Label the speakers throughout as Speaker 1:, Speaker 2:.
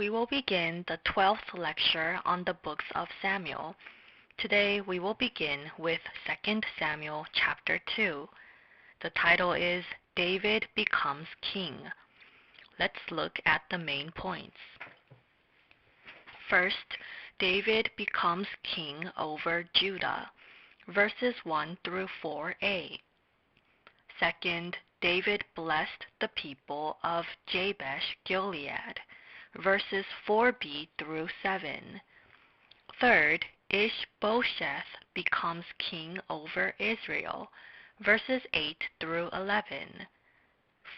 Speaker 1: we will begin the 12th lecture on the books of Samuel. Today we will begin with 2 Samuel chapter 2. The title is David Becomes King. Let's look at the main points. First, David becomes king over Judah, verses 1 through 4a. Second, David blessed the people of Jabesh Gilead, verses 4b through 7. Third, Ishbosheth becomes king over Israel, verses 8 through 11.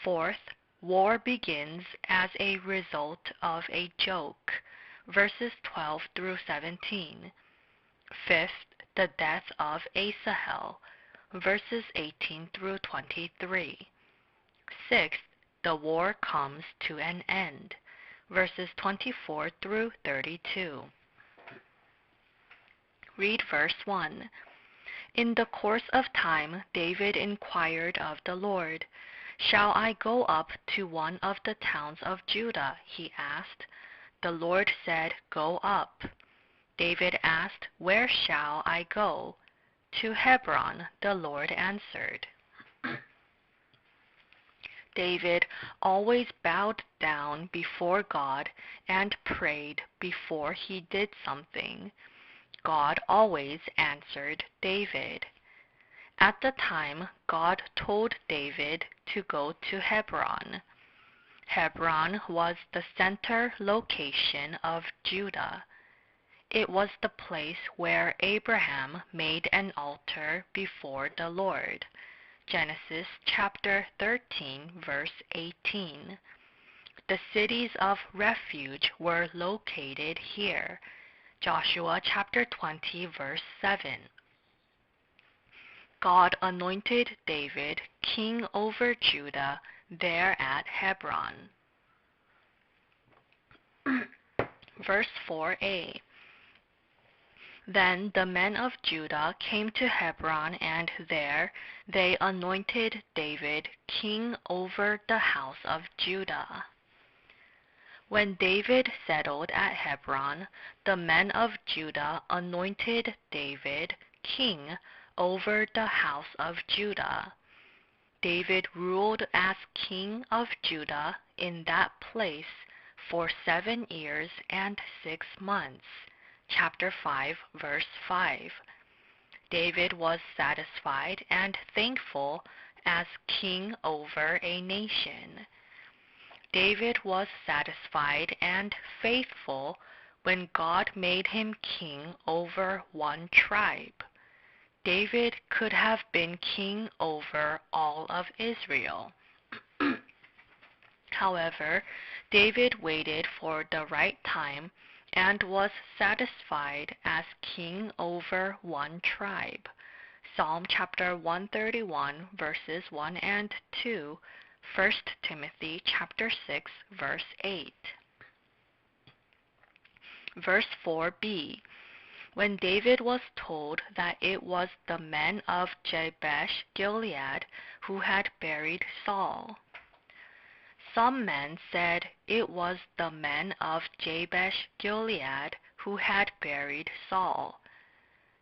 Speaker 1: Fourth, war begins as a result of a joke, verses 12 through 17. Fifth, the death of Asahel, verses 18 through 23. Sixth, the war comes to an end, verses 24 through 32. Read verse 1. In the course of time, David inquired of the Lord, "Shall I go up to one of the towns of Judah?" he asked. The Lord said, "Go up." David asked, "Where shall I go?" "To Hebron," the Lord answered. David always bowed down before God and prayed before he did something. God always answered David. At the time, God told David to go to Hebron. Hebron was the center location of Judah. It was the place where Abraham made an altar before the Lord. Genesis chapter 13, verse 18. The cities of refuge were located here. Joshua chapter 20, verse 7. God anointed David king over Judah there at Hebron. Verse 4a. Then the men of Judah came to Hebron, and there they anointed David king over the house of Judah. When David settled at Hebron, the men of Judah anointed David king over the house of Judah. David ruled as king of Judah in that place for 7 years and 6 months. Chapter 5, verse 5. David was satisfied and thankful as king over a nation. David was satisfied and faithful when God made him king over one tribe. David could have been king over all of Israel. However, David waited for the right time and was satisfied as king over one tribe. Psalm chapter 131, verses 1 and 2, 1 Timothy chapter 6, verse 8. Verse 4b. When David was told that it was the men of Jabesh Gilead who had buried Saul. Some men said it was the men of Jabesh Gilead who had buried Saul.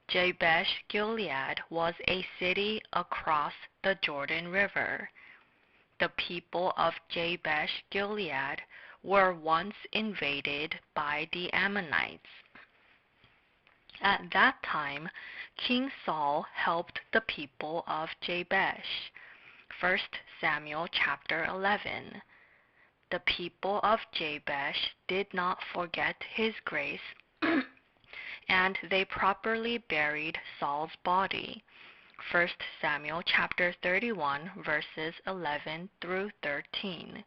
Speaker 1: Jabesh Gilead was a city across the Jordan River. The people of Jabesh Gilead were once invaded by the Ammonites. At that time, King Saul helped the people of Jabesh. 1 Samuel chapter 11. The people of Jabesh did not forget his grace, and they properly buried Saul's body. 1 Samuel chapter 31, verses 11 through 13.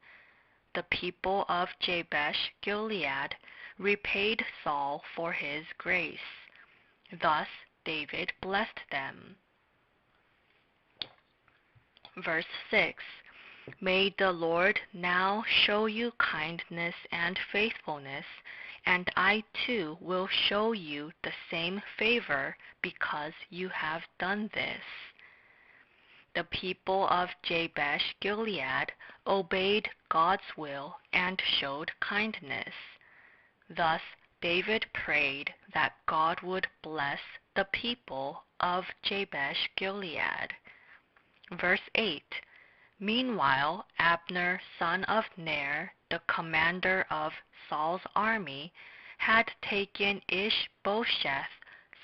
Speaker 1: The people of Jabesh Gilead repaid Saul for his grace. Thus David blessed them. Verse 6. May the Lord now show you kindness and faithfulness, and I too will show you the same favor because you have done this. The people of Jabesh Gilead obeyed God's will and showed kindness. Thus David prayed that God would bless the people of Jabesh Gilead. Verse 8. Meanwhile, Abner, son of Ner, the commander of Saul's army, had taken Ishbosheth,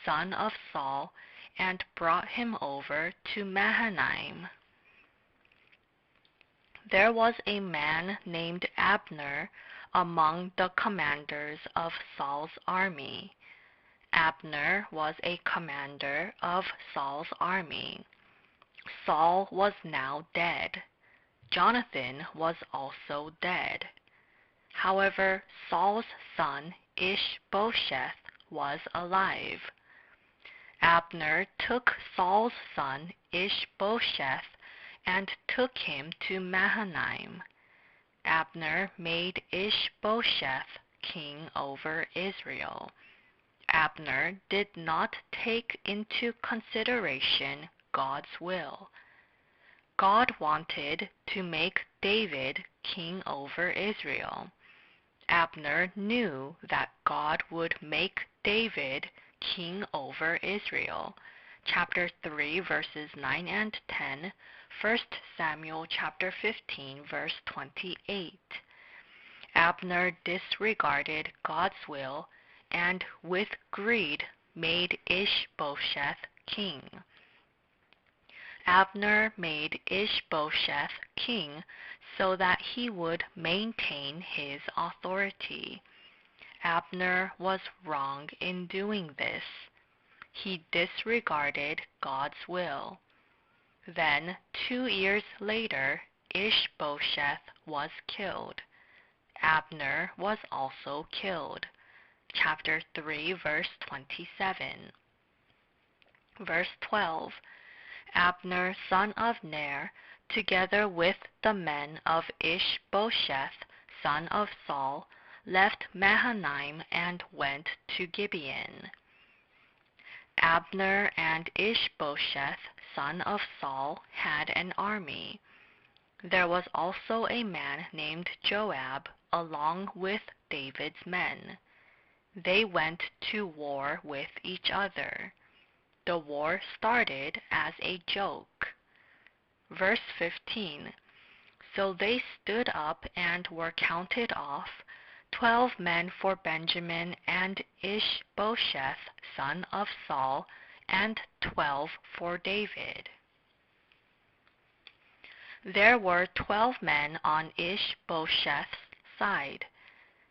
Speaker 1: son of Saul, and brought him over to Mahanaim. There was a man named Abner among the commanders of Saul's army. Abner was a commander of Saul's army. Saul was now dead. Jonathan was also dead. However, Saul's son Ishbosheth was alive. Abner took Saul's son Ishbosheth and took him to Mahanaim. Abner made Ishbosheth king over Israel. Abner did not take into consideration God's will. God wanted to make David king over Israel. Abner knew that God would make David king over Israel. Chapter 3, verses 9 and 10, 1 Samuel chapter 15, verse 28. Abner disregarded God's will and with greed made Ishbosheth king. Abner made Ishbosheth king so that he would maintain his authority. Abner was wrong in doing this. He disregarded God's will. Then, 2 years later, Ishbosheth was killed. Abner was also killed. Chapter 3, verse 27. Verse 12. Abner, son of Ner, together with the men of Ishbosheth, son of Saul, left Mahanaim and went to Gibeon. Abner and Ishbosheth, son of Saul, had an army. There was also a man named Joab along with David's men. They went to war with each other. The war started as a joke. Verse 15. So they stood up and were counted off, 12 men for Benjamin and Ishbosheth, son of Saul, and 12 for David. There were 12 men on Ishbosheth's side.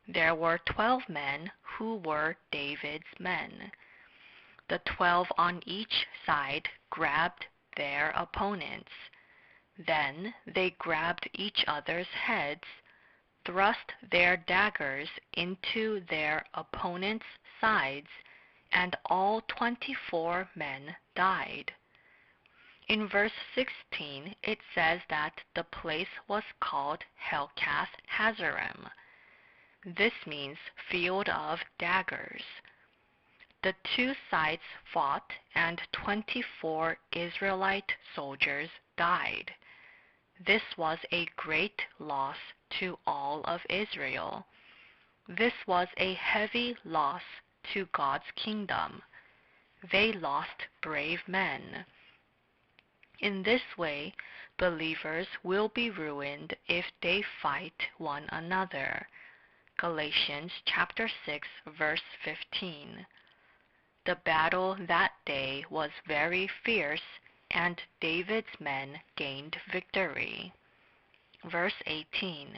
Speaker 1: There were 12 men who were David's men. The 12 on each side grabbed their opponents. Then they grabbed each other's heads, thrust their daggers into their opponents' sides, and all 24 men died. In verse 16, it says that the place was called Helkath Hazarim. This means field of daggers. The two sides fought, and 24 Israelite soldiers died. This was a great loss to all of Israel. This was a heavy loss to God's kingdom. They lost brave men. In this way, believers will be ruined if they fight one another. Galatians chapter 6, verse 15. The battle that day was very fierce, and David's men gained victory. Verse 18.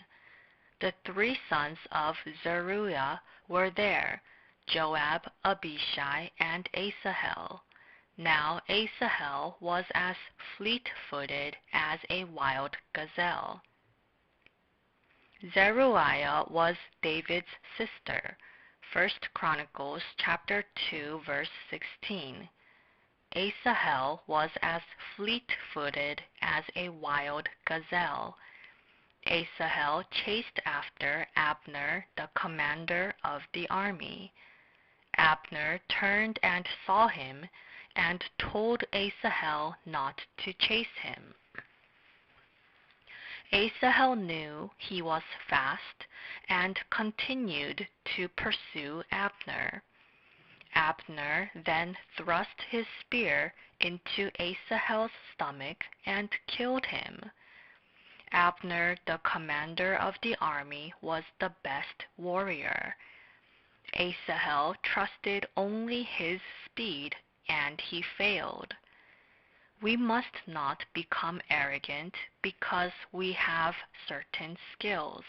Speaker 1: The 3 sons of Zeruiah were there, Joab, Abishai, and Asahel. Now Asahel was as fleet-footed as a wild gazelle. Zeruiah was David's sister. 1 Chronicles chapter 2, verse 16. Asahel was as fleet-footed as a wild gazelle. Asahel chased after Abner, the commander of the army. Abner turned and saw him, and told Asahel not to chase him. Asahel knew he was fast and continued to pursue Abner. Abner then thrust his spear into Asahel's stomach and killed him. Abner, the commander of the army, was the best warrior. Asahel trusted only his speed, and he failed. We must not become arrogant because we have certain skills.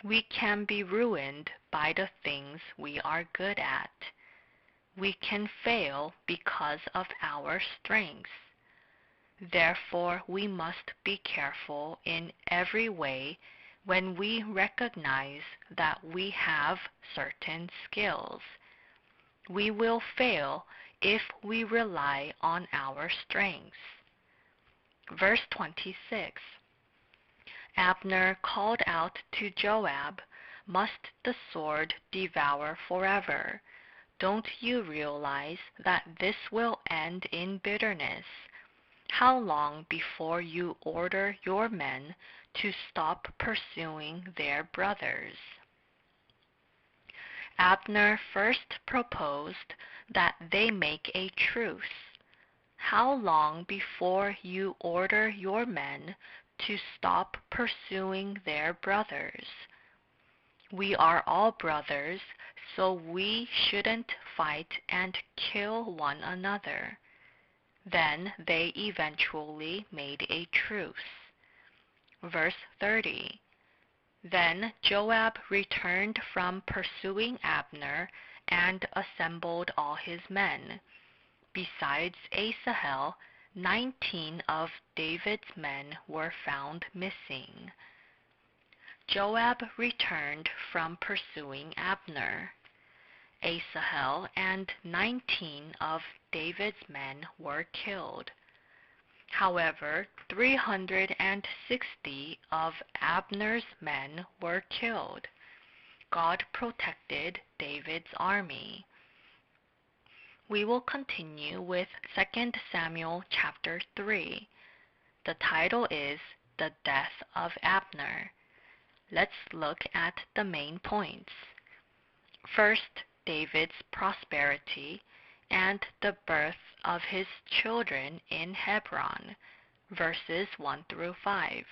Speaker 1: We can be ruined by the things we are good at. We can fail because of our strengths. Therefore, we must be careful in every way when we recognize that we have certain skills. We will fail if we rely on our strengths. Verse 26. Abner called out to Joab, "Must the sword devour forever? Don't you realize that this will end in bitterness? How long before you order your men to stop pursuing their brothers?" Abner first proposed that they make a truce. How long before you order your men to stop pursuing their brothers? We are all brothers, so we shouldn't fight and kill one another. Then they eventually made a truce. Verse 30. Then Joab returned from pursuing Abner and assembled all his men. Besides Asahel, 19 of David's men were found missing. Joab returned from pursuing Abner. Asahel and 19 of David's men were killed. However, 360 of Abner's men were killed. God protected David's army. We will continue with 2 Samuel chapter 3. The title is The Death of Abner. Let's look at the main points. First, David's prosperity and the birth of his children in Hebron, verses 1 through 5.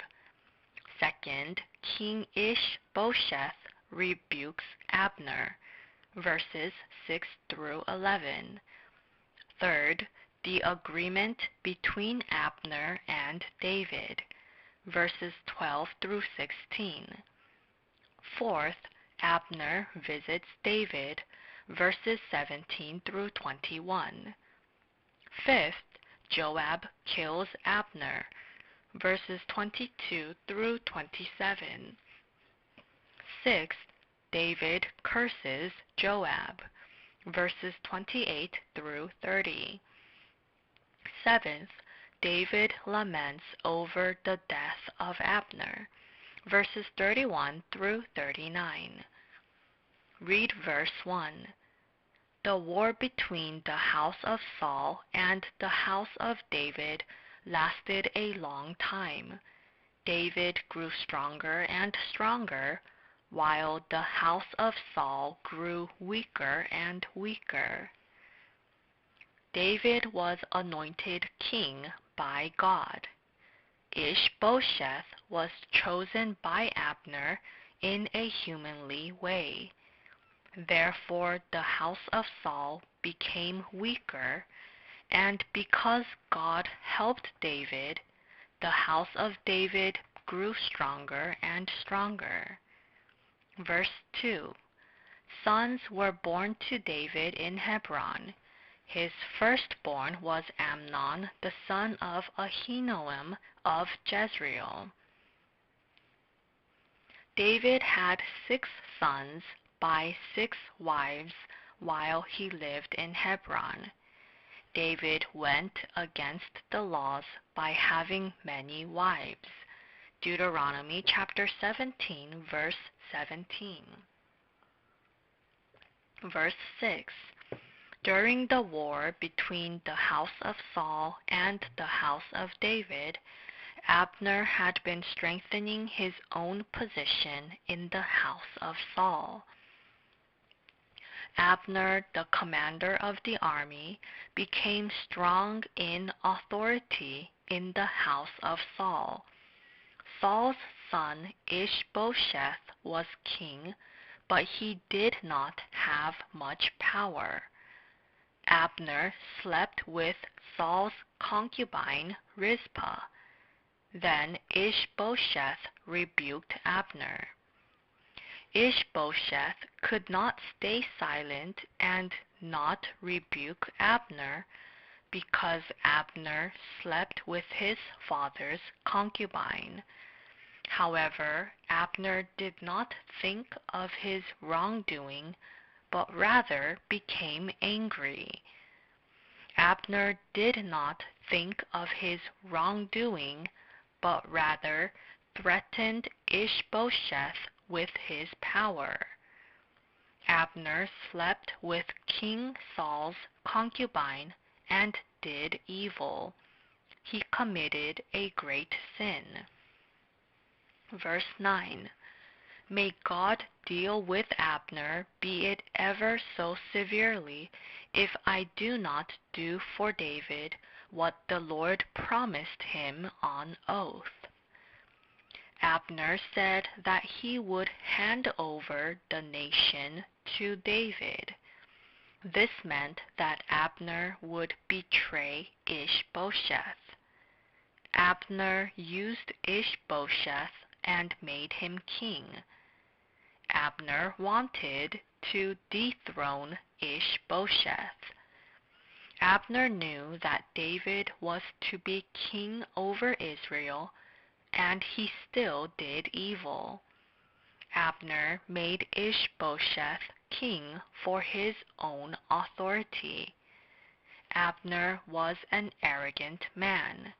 Speaker 1: Second, King Ishbosheth rebukes Abner, verses 6 through 11. Third, the agreement between Abner and David, verses 12 through 16. Fourth, Abner visits David, verses 17 through 21. Fifth, Joab kills Abner, verses 22 through 27. Sixth, David curses Joab, verses 28 through 30. Seventh, David laments over the death of Abner, verses 31 through 39. Read verse 1. The war between the house of Saul and the house of David lasted a long time. David grew stronger and stronger, while the house of Saul grew weaker and weaker. David was anointed king by God. Ishbosheth was chosen by Abner in a humanly way. Therefore the house of Saul became weaker, and because God helped David, the house of David grew stronger and stronger. Verse 2. Sons were born to David in Hebron. His firstborn was Amnon, the son of Ahinoam of Jezreel. David had 6 sons by 6 wives while he lived in Hebron. David went against the laws by having many wives. Deuteronomy chapter 17, verse 17. Verse 6. During the war between the house of Saul and the house of David, Abner had been strengthening his own position in the house of Saul. Abner, the commander of the army, became strong in authority in the house of Saul. Saul's son Ishbosheth was king, but he did not have much power. Abner slept with Saul's concubine Rizpah. Then Ishbosheth rebuked Abner. Ishbosheth could not stay silent and not rebuke Abner, because Abner slept with his father's concubine. However, Abner did not think of his wrongdoing, but rather became angry. Abner did not think of his wrongdoing, but rather threatened Ishbosheth with his power. Abner slept with King Saul's concubine and did evil. He committed a great sin. Verse 9. May God deal with Abner, be it ever so severely, if I do not do for David what the Lord promised him on oath. Abner said that he would hand over the nation to David. This meant that Abner would betray Ishbosheth. Abner used Ishbosheth and made him king. Abner wanted to dethrone Ishbosheth. Abner knew that David was to be king over Israel, and he still did evil. Abner made Ishbosheth king for his own authority. Abner was an arrogant man.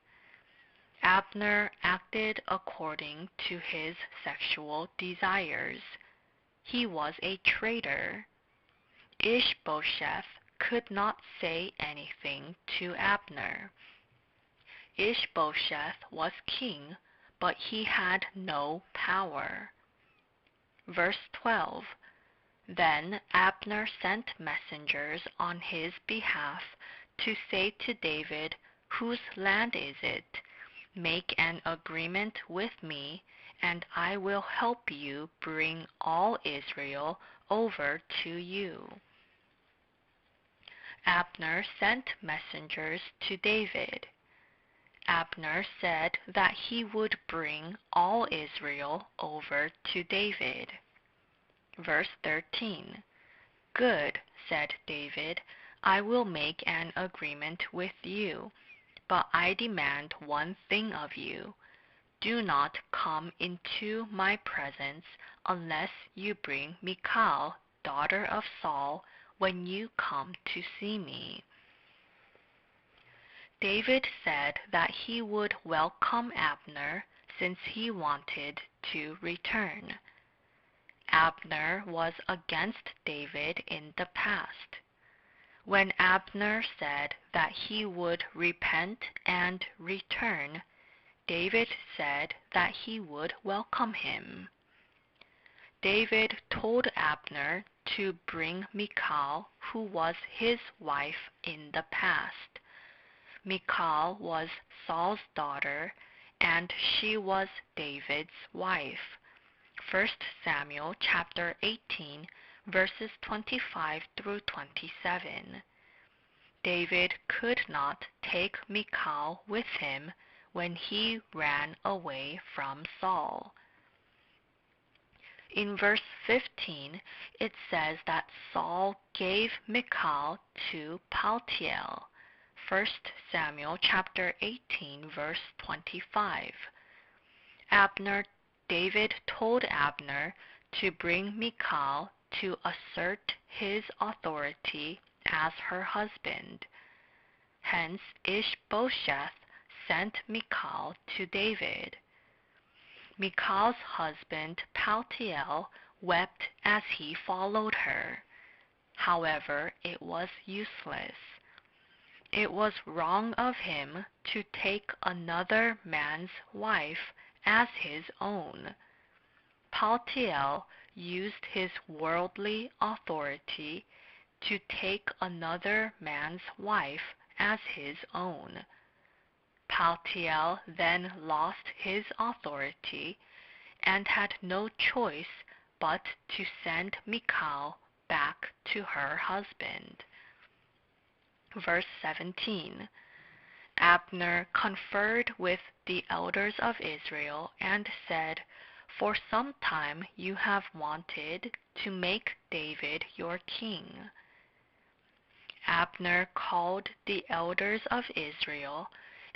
Speaker 1: Abner acted according to his sexual desires. He was a traitor. Ishbosheth could not say anything to Abner. Ishbosheth was king, but he had no power. Verse 12. Then Abner sent messengers on his behalf to say to David, "Whose land is it? Make an agreement with me, and I will help you bring all Israel over to you." Abner sent messengers to David. Abner said that he would bring all Israel over to David. Verse 13. "Good," said David, "I will make an agreement with you, but I demand one thing of you. Do not come into my presence unless you bring Michal, daughter of Saul, when you come to see me." David said that he would welcome Abner since he wanted to return. Abner was against David in the past. When Abner said that he would repent and return, David said that he would welcome him. David told Abner to bring Michal, who was his wife in the past. Michal was Saul's daughter, and she was David's wife. 1 Samuel chapter 18, verses 25 through 27. David could not take Michal with him when he ran away from Saul. In verse 15, it says that Saul gave Michal to Paltiel. 1 Samuel chapter 18, verse 25. David told Abner to bring Michal to assert his authority as her husband. Hence Ishbosheth sent Michal to David. Michal's husband Paltiel wept as he followed her. However, it was useless. It was wrong of him to take another man's wife as his own. Paltiel used his worldly authority to take another man's wife as his own. Paltiel then lost his authority and had no choice but to send Michal back to her husband. Verse 17. Abner conferred with the elders of Israel and said, "For some time you have wanted to make David your king." Abner called the elders of Israel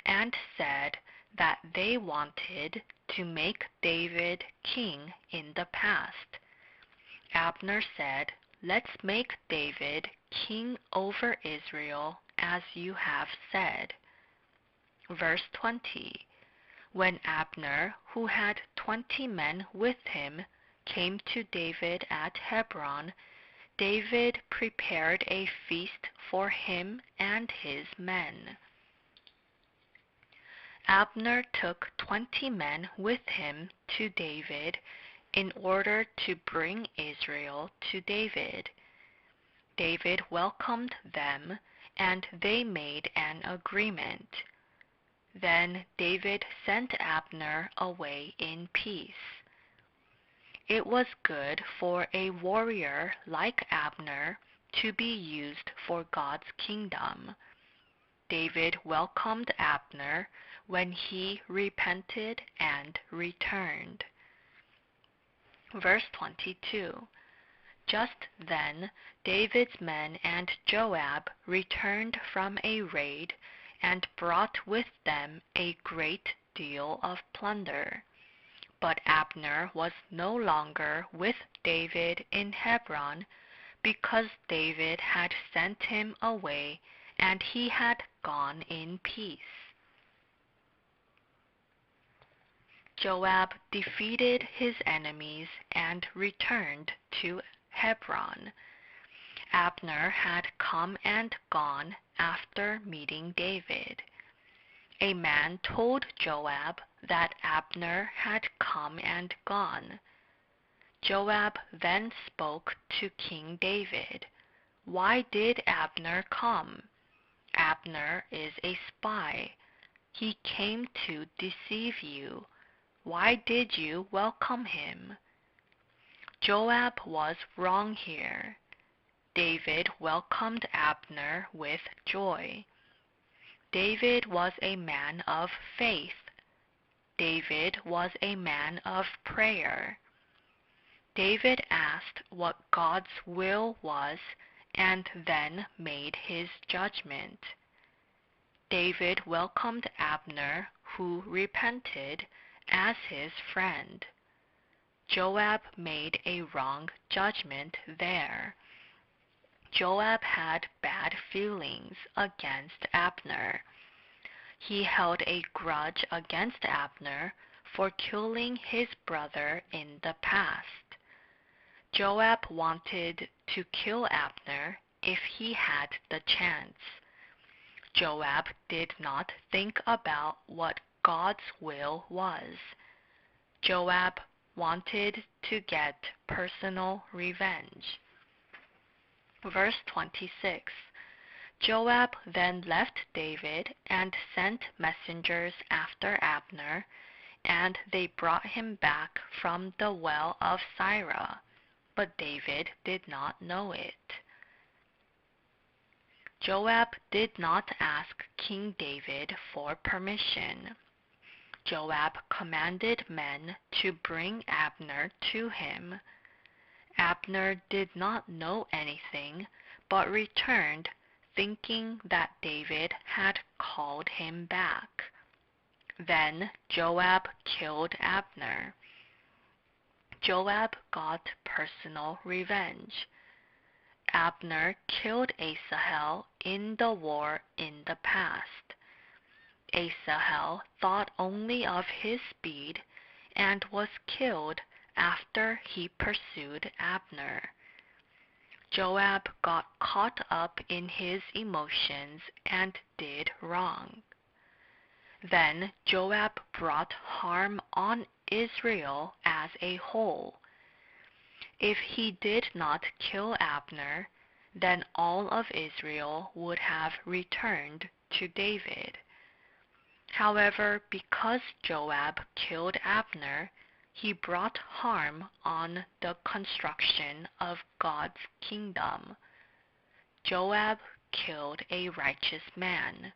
Speaker 1: and said that they wanted to make David king in the past. Abner said, "Let's make David king over Israel as you have said." Verse 20. When Abner, who had 20 men with him, came to David at Hebron, David prepared a feast for him and his men. Abner took 20 men with him to David in order to bring Israel to David. David welcomed them, and they made an agreement. Then David sent Abner away in peace. It was good for a warrior like Abner to be used for God's kingdom. David welcomed Abner when he repented and returned. Verse 22. Just then David's men and Joab returned from a raid and brought with them a great deal of plunder. But Abner was no longer with David in Hebron, because David had sent him away and he had gone in peace. Joab defeated his enemies and returned to Hebron. Abner had come and gone after meeting David. A man told Joab that Abner had come and gone. Joab then spoke to King David. "Why did Abner come? Abner is a spy. He came to deceive you. Why did you welcome him?" Joab was wrong here. David welcomed Abner with joy. David was a man of faith. David was a man of prayer. David asked what God's will was and then made his judgment. David welcomed Abner, who repented, as his friend. Joab made a wrong judgment there. Joab had bad feelings against Abner. He held a grudge against Abner for killing his brother in the past. Joab wanted to kill Abner if he had the chance. Joab did not think about what God's will was. Joab wanted to get personal revenge. Verse 26. Joab then left David and sent messengers after Abner, and they brought him back from the well of Sirah, but David did not know it. Joab did not ask King David for permission. Joab commanded men to bring Abner to him. Abner did not know anything, but returned, thinking that David had called him back. Then Joab killed Abner. Joab got personal revenge. Abner killed Asahel in the war in the past. Asahel thought only of his speed and was killed after he pursued Abner. Joab got caught up in his emotions and did wrong. Then Joab brought harm on Israel as a whole. If he did not kill Abner, then all of Israel would have returned to David. However, because Joab killed Abner, he brought harm on the construction of God's kingdom. Joab killed a righteous man.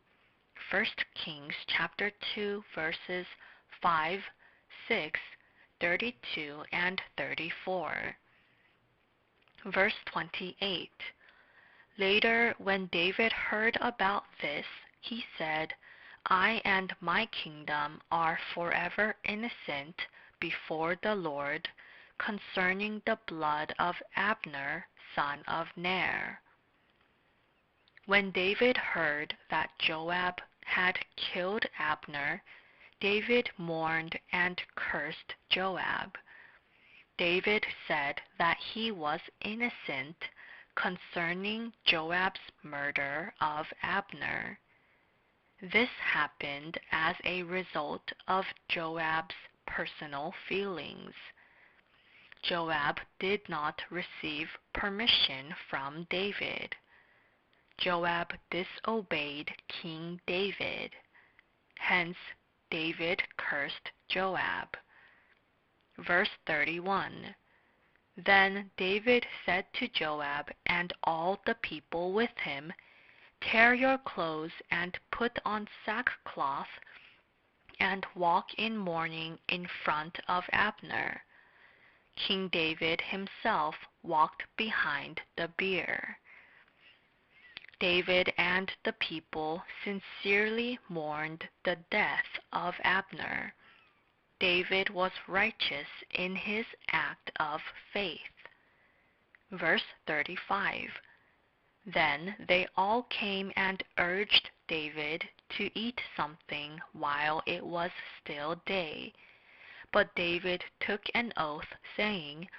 Speaker 1: 1 Kings chapter 2 verses 5, 6, 32, and 34. Verse 28. Later, when David heard about this, he said, I and my kingdom are forever innocent before the Lord concerning the blood of Abner, son of Ner. When David heard that Joab had killed Abner, David mourned and cursed Joab. David said that he was innocent concerning Joab's murder of Abner. This happened as a result of Joab's personal feelings. Joab did not receive permission from David. Joab disobeyed King David. Hence, David cursed Joab. Verse 31. Then David said to Joab and all the people with him, Tear your clothes and put on sackcloth, and walk in mourning in front of Abner. King David himself walked behind the bier. David and the people sincerely mourned the death of Abner. David was righteous in his act of faith. Verse 35. Then they all came and urged David to eat something while it was still day. But David took an oath, saying,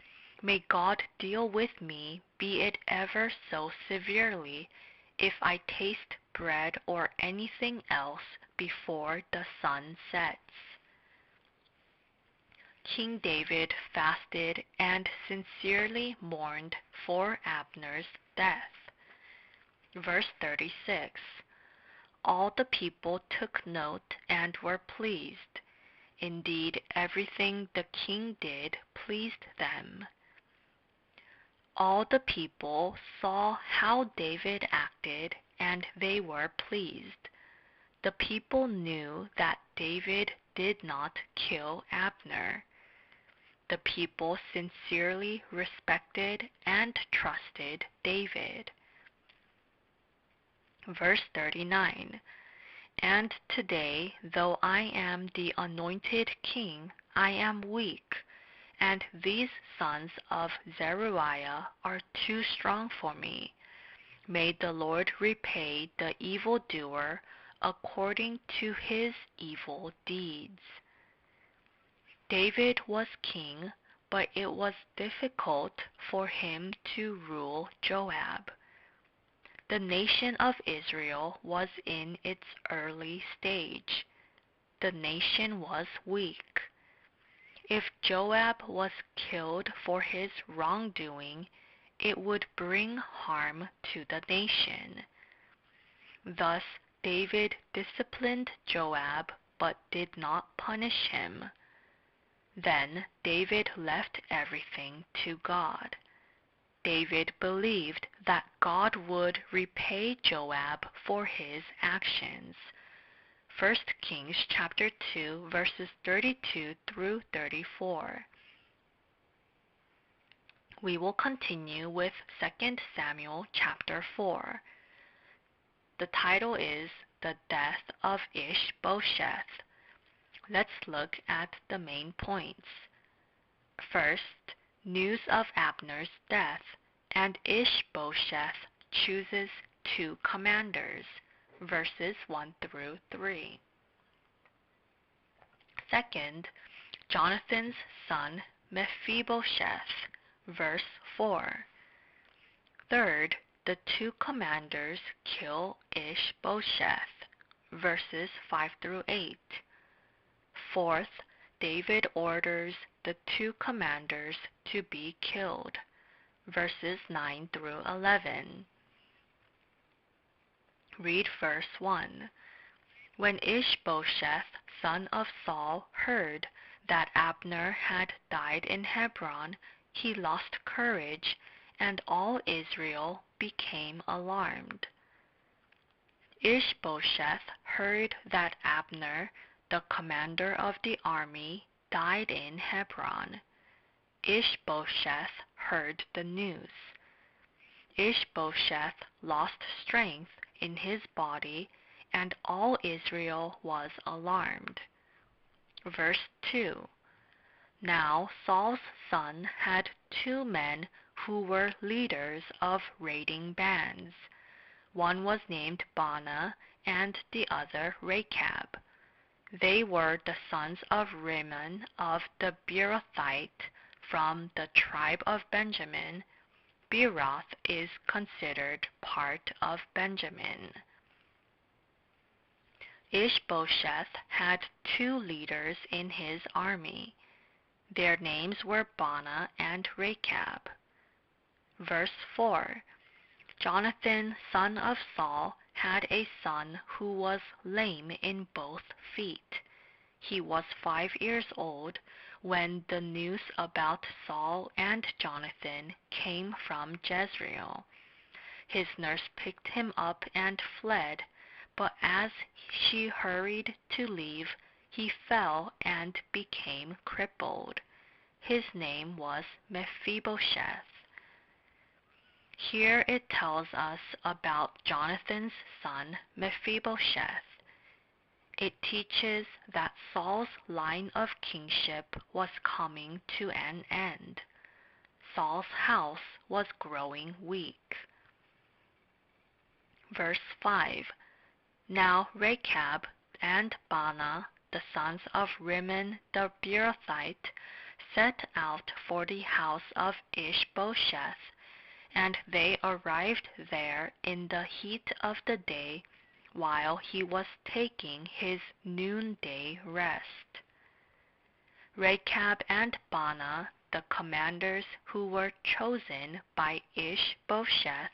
Speaker 1: May God deal with me, be it ever so severely, if I taste bread or anything else before the sun sets. King David fasted and sincerely mourned for Abner's death. Verse 36. All the people took note and were pleased. Indeed, everything the king did pleased them. All the people saw how David acted, and they were pleased. The people knew that David did not kill Abner. The people sincerely respected and trusted David. Verse 39. And today, though I am the anointed king, I am weak, and these sons of Zeruiah are too strong for me. May the Lord repay the evildoer according to his evil deeds. David was king, but it was difficult for him to rule Joab. The nation of Israel was in its early stage. The nation was weak. If Joab was killed for his wrongdoing, it would bring harm to the nation. Thus, David disciplined Joab, but did not punish him. Then David left everything to God. David believed that God would repay Joab for his actions. 1 Kings chapter 2 verses 32 through 34. We will continue with 2 Samuel chapter 4. The title is The Death of Ishbosheth. Let's look at the main points. First, news of Abner's death, and Ishbosheth chooses 2 commanders, verses 1 through 3. Second, Jonathan's son Mephibosheth, verse 4. Third, the two commanders kill Ishbosheth, verses 5 through 8. Fourth, David orders the two commanders to be killed, verses 9 through 11. Read verse 1. When Ishbosheth, son of Saul, heard that Abner had died in Hebron, he lost courage, and all Israel became alarmed. Ishbosheth heard that Abner, the commander of the army, died in Hebron. Ishbosheth heard the news. Ishbosheth lost strength in his body, and all Israel was alarmed. Verse 2. Now Saul's son had two men who were leaders of raiding bands. One was named Baanah, and the other Rechab. They were the sons of Rimmon of the Beerothite from the tribe of Benjamin. Beeroth is considered part of Benjamin. Ishbosheth had two leaders in his army. Their names were Baanah and Rechab. Verse 4. Jonathan, son of Saul, had a son who was lame in both feet. He was 5 years old when the news about Saul and Jonathan came from Jezreel. His nurse picked him up and fled, but as she hurried to leave, he fell and became crippled. His name was Mephibosheth. Here it tells us about Jonathan's son Mephibosheth. It teaches that Saul's line of kingship was coming to an end. Saul's house was growing weak. Verse 5. Now Rechab and Baanah, the sons of Rimmon the Beerothite, set out for the house of Ishbosheth, and they arrived there in the heat of the day, while he was taking his noonday rest. Rechab and Baanah, the commanders who were chosen by Ishbosheth,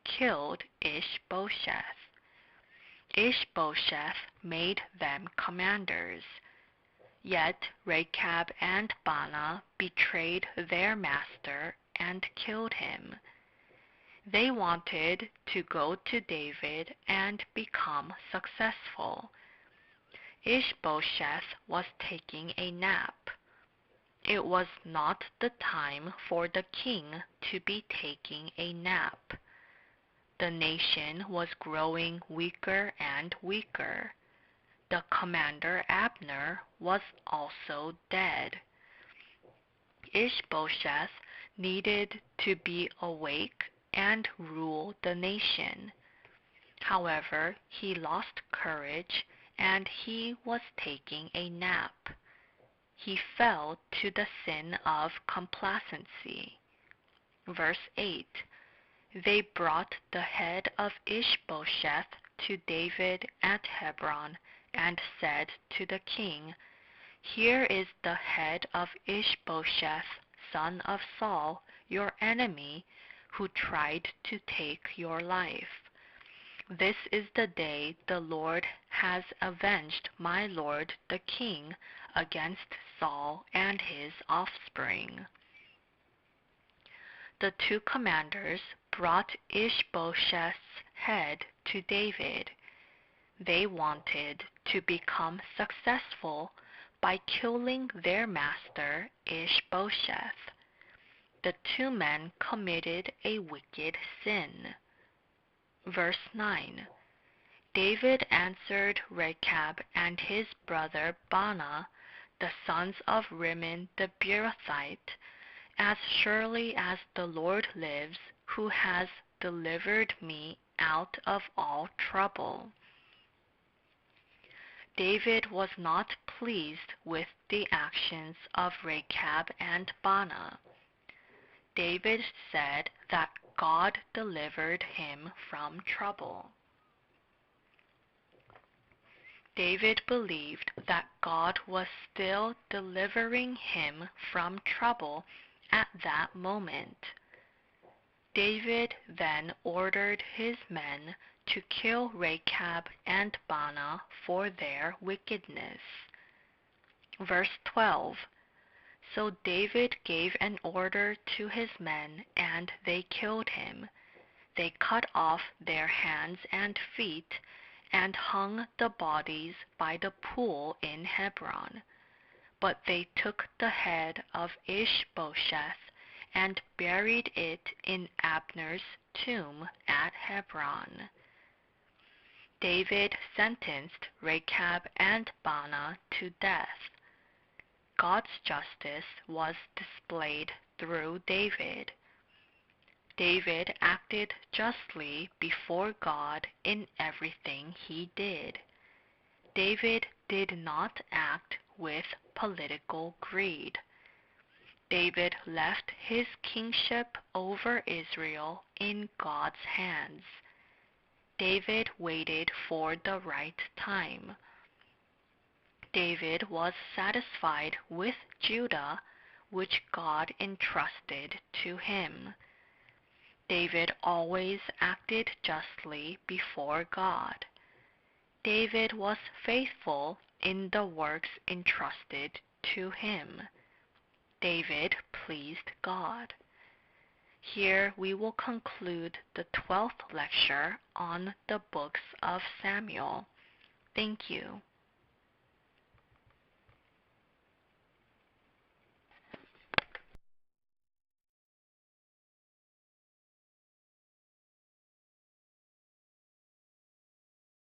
Speaker 1: killed Ishbosheth. Ishbosheth made them commanders. Yet Rechab and Baanah betrayed their master and killed him. They wanted to go to David and become successful. Ishbosheth was taking a nap. It was not the time for the king to be taking a nap. The nation was growing weaker and weaker. The commander Abner was also dead. Ishbosheth needed to be awake and rule the nation. However, he lost courage and he was taking a nap. He fell to the sin of complacency. Verse 8. They brought the head of Ishbosheth to David at Hebron and said to the king, Here is the head of Ishbosheth, son of Saul, your enemy, who tried to take your life. This is the day the Lord has avenged my lord the king against Saul and his offspring. The two commanders brought Ishbosheth's head to David. They wanted to become successful by killing their master Ishbosheth. The two men committed a wicked sin. Verse 9. David answered Rechab and his brother Baanah, the sons of Rimmon the Beerothite, As surely as the Lord lives, who has delivered me out of all trouble. David was not pleased with the actions of Rechab and Baanah. David said that God delivered him from trouble. David believed that God was still delivering him from trouble at that moment. David then ordered his men to kill Rechab and Baanah for their wickedness. Verse 12. So David gave an order to his men, and they killed him. They cut off their hands and feet, and hung the bodies by the pool in Hebron. But they took the head of Ishbosheth and buried it in Abner's tomb at Hebron. David sentenced Rechab and Baanah to death. God's justice was displayed through David. David acted justly before God in everything he did. David did not act with political greed. David left his kingship over Israel in God's hands. David waited for the right time. David was satisfied with Judah, which God entrusted to him. David always acted justly before God. David was faithful in the works entrusted to him. David pleased God. Here we will conclude the 12th lecture on the books of Samuel. Thank you.